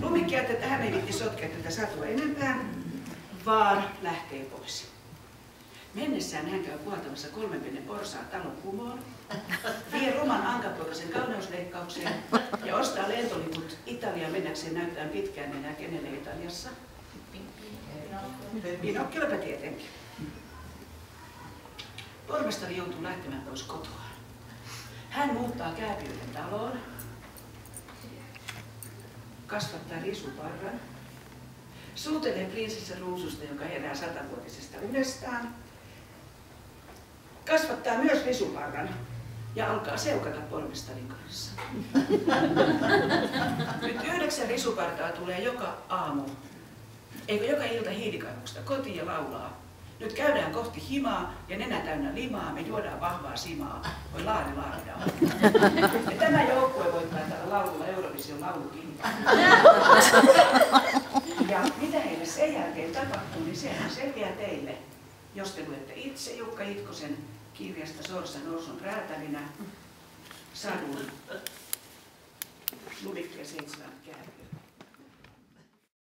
Lumikki ajatteli, että hän ei viitti sotkea tätä satua enempää, vaan lähtee pois. Mennessään hän käy puhaltamassa 3 pennen porsaa talon kumoon, vie ruman ankapoikasen kauneusleikkaukseen ja ostaa lentoliput Italiaan mennäkseen näyttää pitkään enää kenelle Italiassa. Pinokkilopä tietenkin. Pormestari joutuu lähtemään pois kotoa. Hän muuttaa Kääpiöiden taloon, kasvattaa risuparran, suutelee prinsessa Ruususta, joka herää 100-vuotisesta unestaan, kasvattaa myös risuparran ja alkaa seukata pormestarin kanssa. Nyt 9 risupartaa tulee joka aamu, eikö joka ilta hiilikaivusta kotiin ja laulaa. Nyt käydään kohti himaa ja nenä täynnä limaa, me juodaan vahvaa simaa. Voi laari laaria. Ja tämä joukkue voittaa tällä laululla Eurovision laulukilpailun. Ja mitä heille sen jälkeen tapahtuu, niin sehän selviää teille, jos te luette itse Jukka Itkosen kirjasta Sorsa Norsun räätälinä sadun Lumikki ja 7 Kääpiötä.